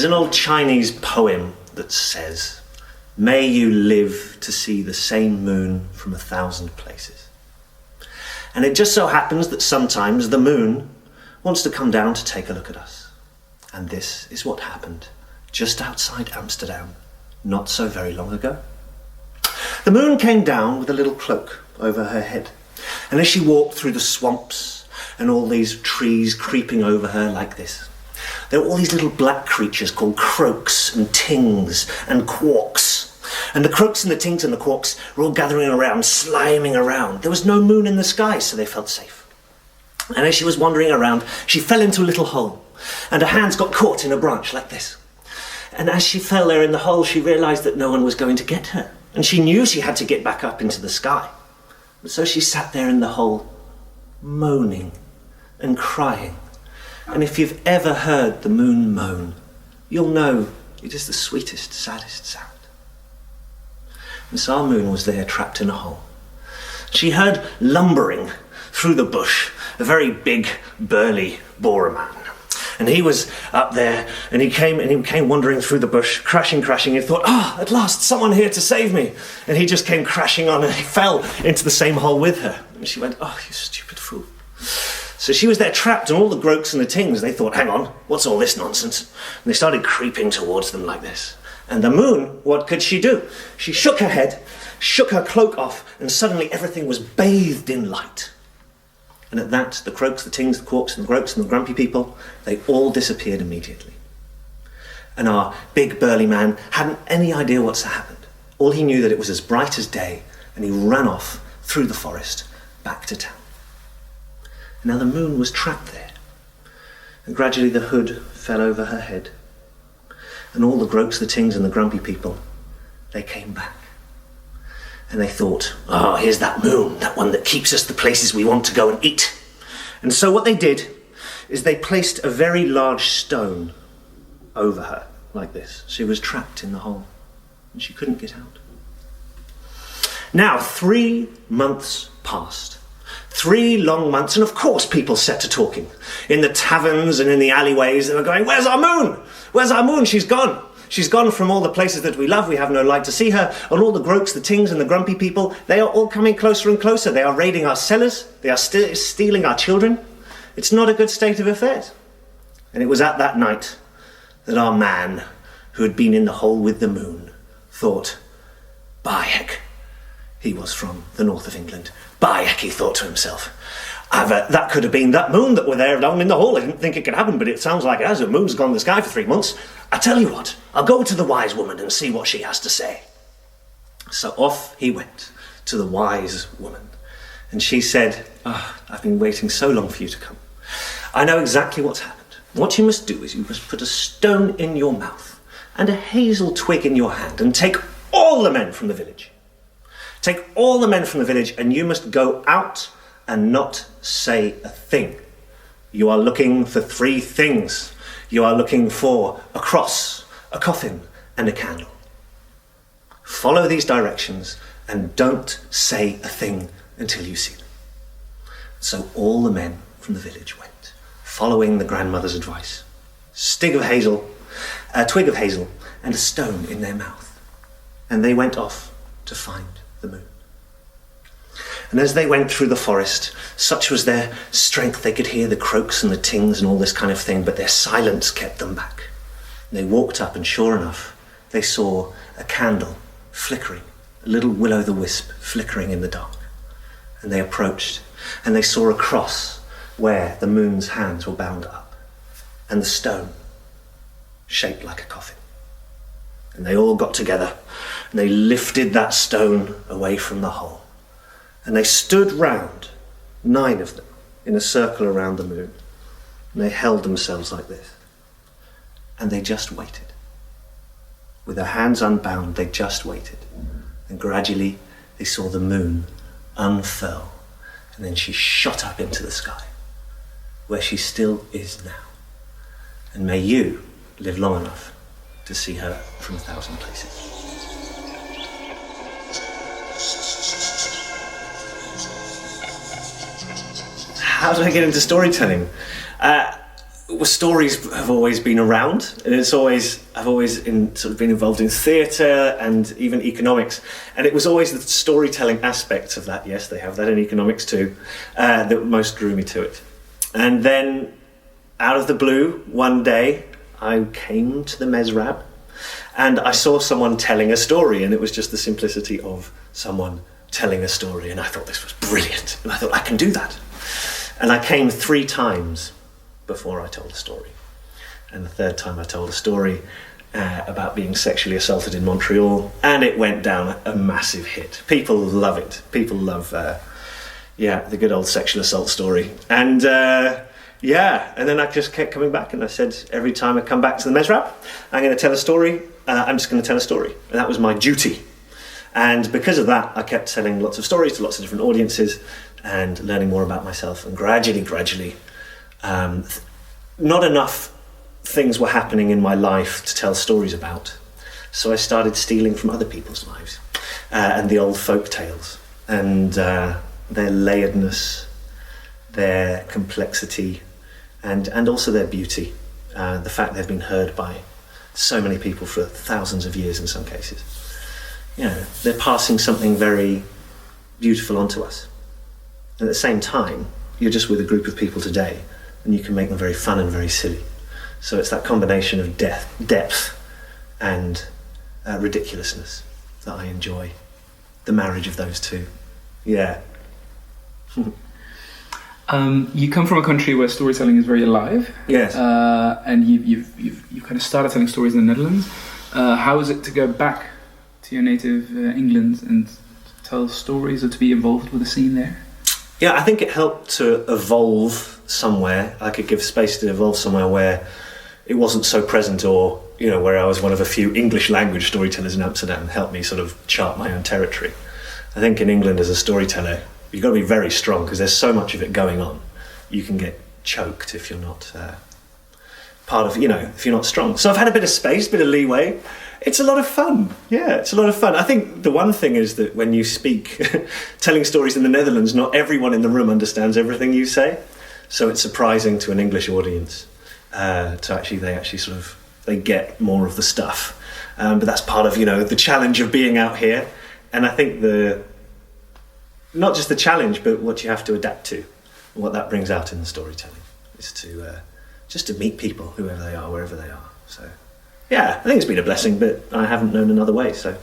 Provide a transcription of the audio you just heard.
There's an old Chinese poem that says, "May you live to see the same moon from 1,000 places." And it just so happens that sometimes the moon wants to come down to take a look at us. And this is what happened just outside Amsterdam, not so very long ago. The moon came down with a little cloak over her head. And as she walked through the swamps and all these trees creeping over her like this, there were all these little black creatures called croaks and tings and quarks. And the croaks and the tings and the quarks were all gathering around, sliming around. There was no moon in the sky, so they felt safe. And as she was wandering around, she fell into a little hole, and her hands got caught in a branch like this. And as she fell there in the hole, she realized that no one was going to get her. And she knew she had to get back up into the sky. And so she sat there in the hole, moaning and crying. And if you've ever heard the moon moan, you'll know it is the sweetest, saddest sound. Miss Our Moon was there trapped in a hole. She heard lumbering through the bush a very big, burly Boer man. And he was up there, and he came wandering through the bush, crashing, and thought, at last, someone here to save me. And he just came crashing on, and he fell into the same hole with her. And she went, "Oh, you stupid fool." So she was there trapped, and all the groaks and the tings, they thought, "Hang on, what's all this nonsense?" And they started creeping towards them like this. And the moon, what could she do? She shook her head, shook her cloak off, and suddenly everything was bathed in light. And at that, the croaks, the tings, the quarks, and the groaks, and the grumpy people, they all disappeared immediately. And our big burly man hadn't any idea what's happened. All he knew that it was as bright as day, and he ran off through the forest back to town. Now the moon was trapped there, and gradually the hood fell over her head, and all the groaks, the tings, and the grumpy people, they came back. And they thought, here's that moon, that one that keeps us the places we want to go and eat. And so what they did is they placed a very large stone over her, like this. She was trapped in the hole, and she couldn't get out. Now, 3 months passed. 3 long months, and of course people set to talking. In the taverns and in the alleyways, they were going, "Where's our moon? Where's our moon? She's gone. She's gone from all the places that we love. We have no light to see her." And all the groaks, the tings, and the grumpy people, they are all coming closer and closer. They are raiding our cellars. They are stealing our children. It's not a good state of affairs. And it was at that night that our man, who had been in the hole with the moon, thought, "By heck," he was from the north of England, "by heck," he thought to himself, that could have been that moon that were there down in the hole. I didn't think it could happen, but it sounds like it has. The moon's gone in the sky for 3 months. I tell you what, I'll go to the wise woman and see what she has to say. So off he went to the wise woman. And she said, "I've been waiting so long for you to come. I know exactly what's happened. What you must do is you must put a stone in your mouth and a hazel twig in your hand and take all the men from the village. Take all the men from the village, and you must go out and not say a thing. You are looking for 3 things. You are looking for a cross, a coffin, and a candle. Follow these directions and don't say a thing until you see them." So all the men from the village went, following the grandmother's advice. A twig of hazel, and a stone in their mouth. And they went off to find the moon. And as they went through the forest, such was their strength, they could hear the croaks and the tings and all this kind of thing, but their silence kept them back. And they walked up, and sure enough, they saw a candle flickering, a little will-o'-the-wisp flickering in the dark. And they approached, and they saw a cross where the moon's hands were bound up, and the stone shaped like a coffin. And they all got together, and they lifted that stone away from the hole. And they stood round, 9 of them, in a circle around the moon. And they held themselves like this. And they just waited. With their hands unbound, they just waited. And gradually, they saw the moon unfurl. And then she shot up into the sky, where she still is now. And may you live long enough to see her from 1,000 places. How did I get into storytelling? well, stories have always been around, and I've always been involved in theatre and even economics, and it was always the storytelling aspects of that. Yes, they have that in economics too, that most drew me to it. And then, out of the blue, one day I came to the Mezrab, and I saw someone telling a story, and it was just the simplicity of someone telling a story, and I thought this was brilliant, and I thought I can do that. And I came 3 times before I told a story. And the third time I told a story about being sexually assaulted in Montreal, and it went down a massive hit. People love it. People love, the good old sexual assault story. And and then I just kept coming back, and I said, every time I come back to the Mezrab, I'm going to tell a story. I'm just going to tell a story. And that was my duty. And because of that, I kept telling lots of stories to lots of different audiences and learning more about myself. And gradually, not enough things were happening in my life to tell stories about. So I started stealing from other people's lives and the old folk tales and their layeredness, their complexity, and also their beauty. The fact they've been heard by so many people for thousands of years in some cases. They're passing something very beautiful onto us. And at the same time, you're just with a group of people today, and you can make them very fun and very silly. So it's that combination of depth and ridiculousness that I enjoy. The marriage of those two. Yeah. You come from a country where storytelling is very alive. Yes. And you've kind of started telling stories in the Netherlands. How is it to go back to your native England and tell stories or to be involved with the scene there? Yeah, I think it helped to evolve somewhere. I could give space to evolve somewhere where it wasn't so present, or where I was one of a few English language storytellers in Amsterdam, helped me sort of chart my own territory. I think in England as a storyteller, you've got to be very strong because there's so much of it going on. You can get choked if you're not if you're not strong. So I've had a bit of space, a bit of leeway. It's a lot of fun. Yeah, it's a lot of fun. I think the one thing is that when you speak, telling stories in the Netherlands, not everyone in the room understands everything you say. So it's surprising to an English audience they get more of the stuff. But that's part of, the challenge of being out here. And I think not just the challenge, but what you have to adapt to, what that brings out in the storytelling is to just to meet people, whoever they are, wherever they are. So, yeah, I think it's been a blessing, but I haven't known another way, so